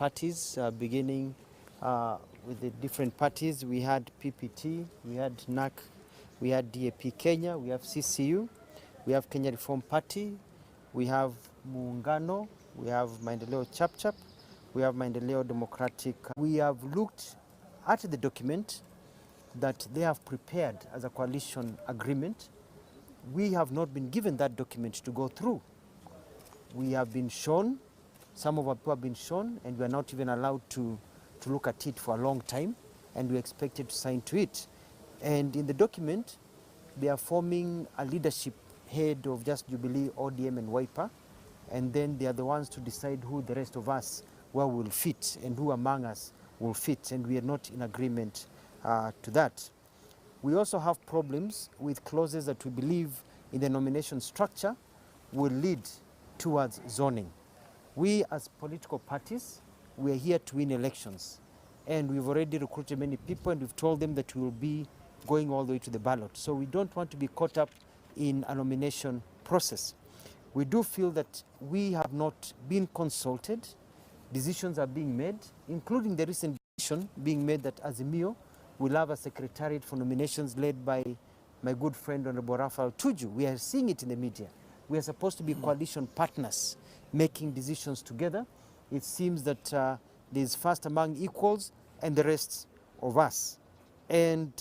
parties, beginning with the different parties. We had PPT, we had NAC, we had DAP Kenya, we have CCU, we have Kenya Reform Party, we have Muungano, we have Maendeleo Chapchap, we have Maendeleo Democratic. We have looked at the document that they have prepared as a coalition agreement. We have not been given that document to go through. We have been shown, some of our people have been shown, and we are not even allowed to look at it for a long time, and we expected to sign to it. And in the document, they are forming a leadership head of just Jubilee, ODM, and Wiper, and then they are the ones to decide who the rest of us where will fit and who among us will fit, and we are not in agreement to that. We also have problems with clauses that we believe in the nomination structure will lead towards zoning. We as political parties, we are here to win elections, and we've already recruited many people, and we've told them that we will be going all the way to the ballot. So we don't want to be caught up in a nomination process. We do feel that we have not been consulted. Decisions are being made, including the recent decision being made that Azimio will have a secretariat for nominations led by my good friend Honorable Raphael Tuju. We are seeing it in the media. We are supposed to be coalition partners making decisions together. It seems that there's first among equals and the rest of us. And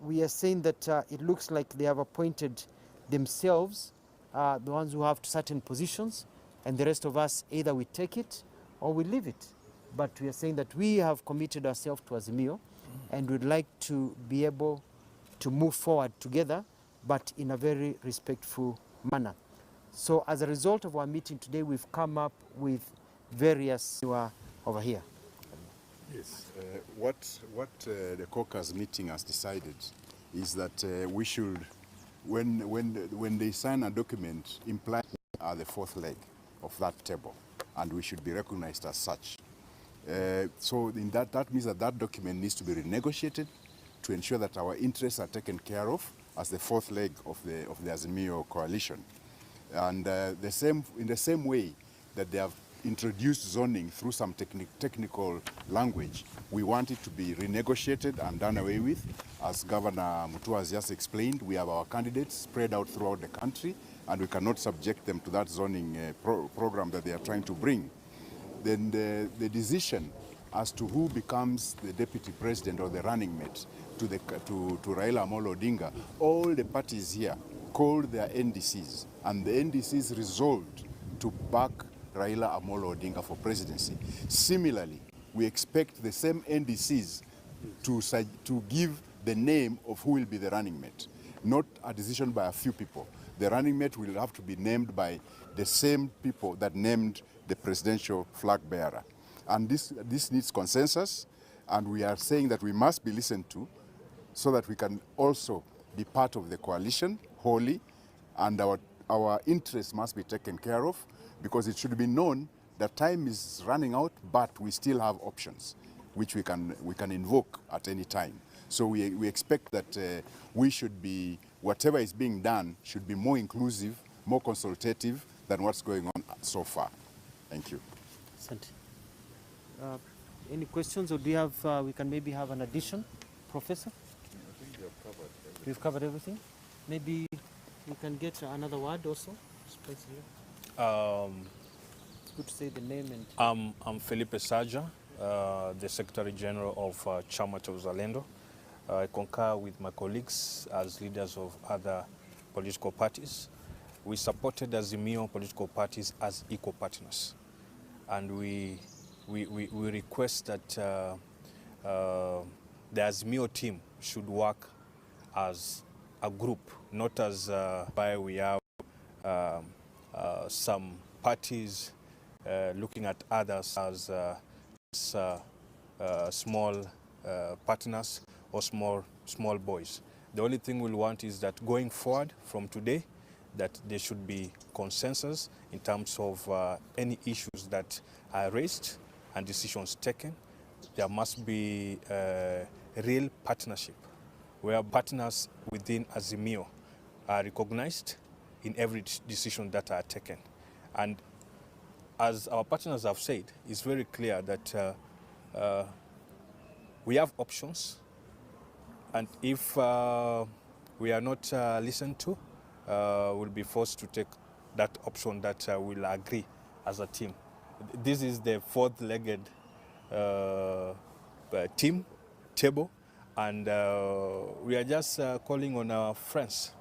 we are saying that it looks like they have appointed themselves, the ones who have certain positions, and the rest of us, either we take it or we leave it. But we are saying that we have committed ourselves to Azimio, and we'd like to be able to move forward together, but in a very respectful manner. So as a result of our meeting today, we've come up with various over here. Yes, what the Caucus meeting has decided is that we should, when they sign a document, imply we are the fourth leg of that table, and we should be recognized as such. So in that means that that document needs to be renegotiated to ensure that our interests are taken care of as the fourth leg of the Azimio coalition. And in the same way that they have introduced zoning through some technical language, we want it to be renegotiated and done away with. As Governor Mutua has just explained, we have our candidates spread out throughout the country, and we cannot subject them to that zoning program that they are trying to bring. Then the decision as to who becomes the deputy president or the running mate to Raila Amolo Odinga, all the parties here called their NDCs, and the NDCs resolved to back Raila Amolo Odinga for presidency. Similarly, we expect the same NDCs to give the name of who will be the running mate, not a decision by a few people. The running mate will have to be named by the same people that named the presidential flag bearer. And this needs consensus, and we are saying that we must be listened to so that we can also be part of the coalition wholly, and our interests must be taken care of, because it should be known that time is running out, but we still have options which we can invoke at any time. So we expect that we should be, whatever is being done should be more inclusive, more consultative than what's going on so far. Thank you. Any questions, or do you have, we can maybe have an addition, Professor? I think we have covered everything. We've covered everything. Maybe we can get another word also. Space here. It's good to say the name. And I'm Felipe Saja, the Secretary General of Chama cha Uzalendo. I concur with my colleagues as leaders of other political parties. We supported Azimio political parties as equal partners, and we request that the Azimio team should work as a group, not as why we have some parties looking at others as small partners or small boys. The only thing we'll want is that going forward from today, that there should be consensus in terms of any issues that are raised and decisions taken. There must be a real partnership where partners within Azimio are recognized in every decision that are taken. And as our partners have said, it's very clear that we have options, and if we are not listened to, we'll be forced to take that option that we'll agree as a team. This is the fourth-legged team table, and we are just calling on our friends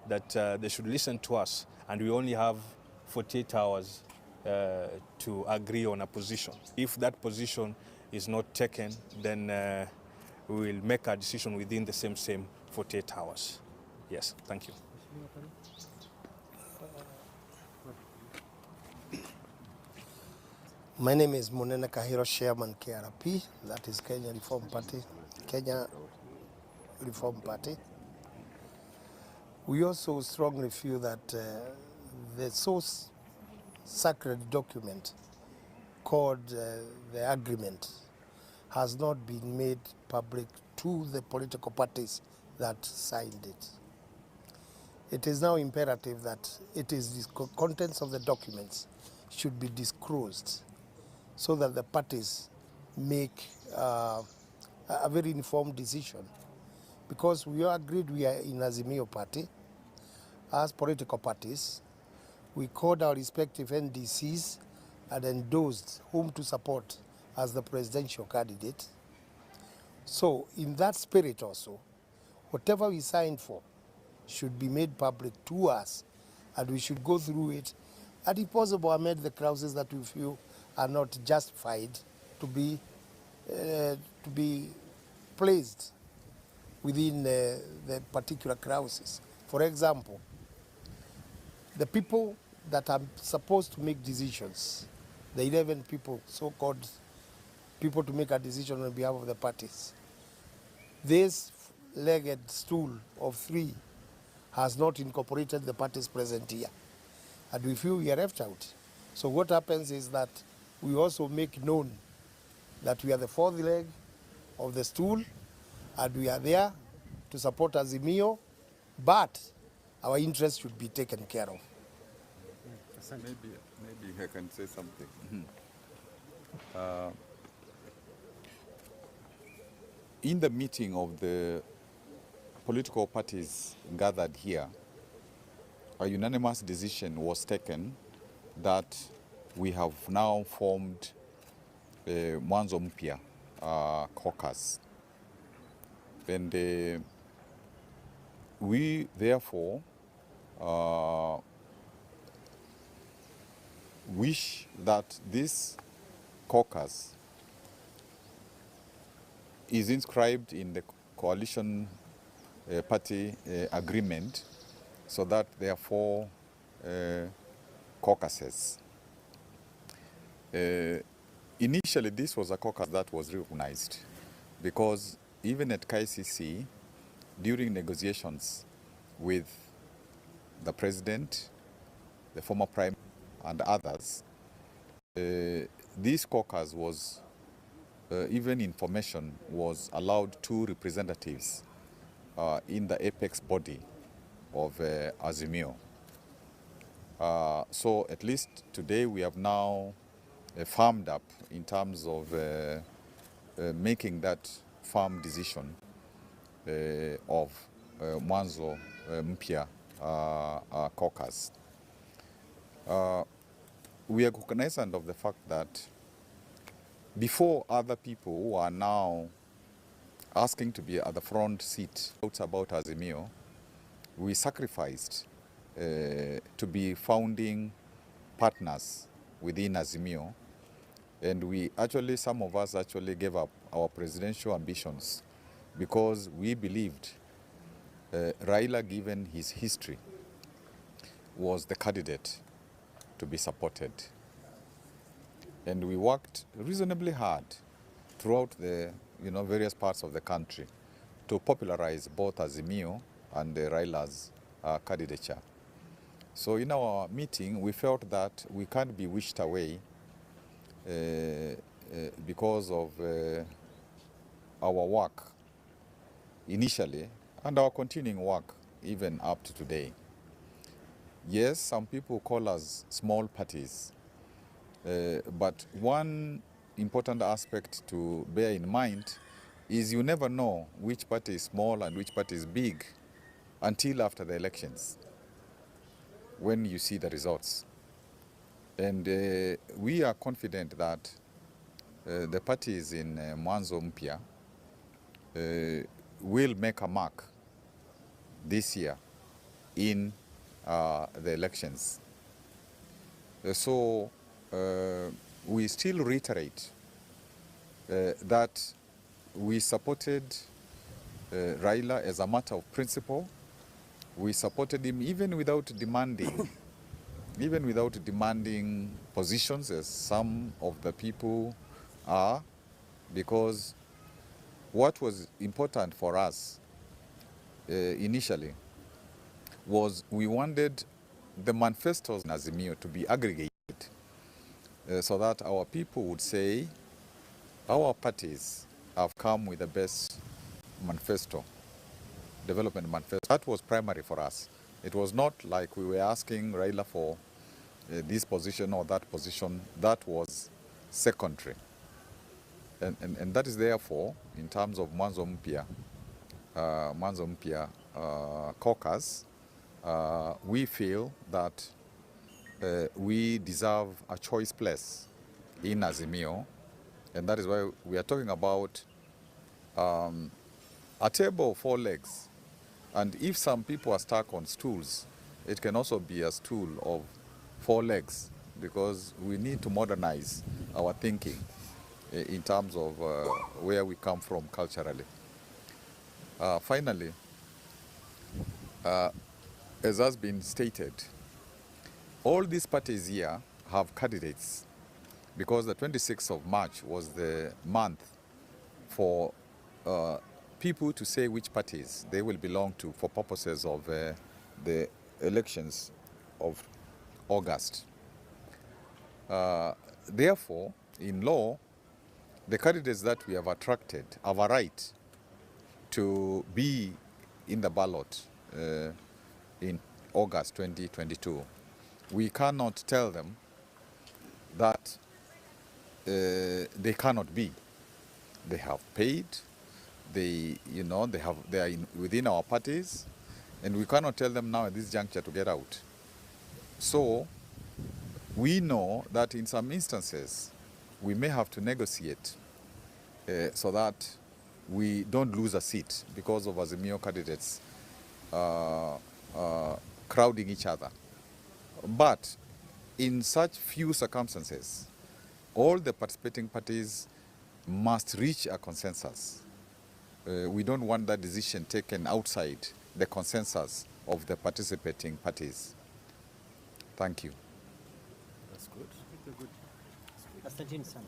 that they should listen to us, and we only have 48 hours to agree on a position. If that position is not taken, then we will make a decision within the same 48 hours. Yes, thank you. My name is Munene Kahiro, Chairman KRP, that is Kenya Reform Party. We also strongly feel that the source sacred document called the agreement has not been made public to the political parties that signed it. It is now imperative that the contents of the documents should be disclosed so that the parties make a very informed decision. Because we agreed we are in Azimio party, as political parties, we called our respective NDCs and endorsed whom to support as the presidential candidate. So in that spirit also, whatever we signed for should be made public to us, and we should go through it, and if possible amend the clauses that we feel are not justified to be placed within the particular clauses. For example, the people that are supposed to make decisions, the 11 people, so-called people to make a decision on behalf of the parties, this legged stool of 3 has not incorporated the parties present here, and we feel we are left out. So what happens is that we also make known that we are the fourth leg of the stool, and we are there to support Azimio, but our interests should be taken care of. Maybe I can say something. In the meeting of the political parties gathered here, a unanimous decision was taken that we have now formed Mwanzo Mpya Caucus. And we therefore wish that this caucus is inscribed in the coalition party agreement, so that there are 4 caucuses. Initially, this was a caucus that was recognized, because even at KICC, during negotiations with the president, the former prime minister, and others, this caucus was, even information was allowed 2 representatives in the apex body of Azimio. So at least today we have now firmed up in terms of making that firm decision of Mwanzo Mpya Caucus. We are cognizant of the fact that before other people who are now asking to be at the front seat about Azimio, we sacrificed to be founding partners within Azimio, and some of us actually gave up our presidential ambitions because we believed Raila, given his history, was the candidate to be supported. And we worked reasonably hard throughout the various parts of the country to popularize both Azimio and Raila's candidature. So in our meeting, we felt that we can't be wished away because of our work initially and our continuing work even up to today. Yes, some people call us small parties, But one important aspect to bear in mind is you never know which party is small and which party is big until after the elections, when you see the results. And we are confident that the parties in Mwanzo Mpya will make a mark this year in the elections. So we still reiterate that we supported Raila as a matter of principle. We supported him even without demanding positions, as some of the people are, because what was important for us initially was we wanted the manifestos in Azimio to be aggregated so that our people would say our parties have come with the best manifesto, development manifesto. That was primary for us. It was not like we were asking Raila for this position or that position. That was secondary. And that is therefore, in terms of Mwanzo Mpya Caucus, we feel that we deserve a choice place in Azimio, and that is why we are talking about a table of 4 legs. And if some people are stuck on stools, it can also be a stool of 4 legs, because we need to modernize our thinking in terms of where we come from culturally. Finally, as has been stated, all these parties here have candidates, because the 26th of March was the month for people to say which parties they will belong to for purposes of the elections of August. Therefore, in law, the candidates that we have attracted have a right to be in the ballot in August 2022. We cannot tell them that they cannot be. They have paid. They are within our parties, and we cannot tell them now at this juncture to get out. So we know that in some instances we may have to negotiate so that we don't lose a seat because of Azimio candidates crowding each other. But in such few circumstances, all the participating parties must reach a consensus. We don't want that decision taken outside the consensus of the participating parties. Thank you. That's good. Asanteni sana.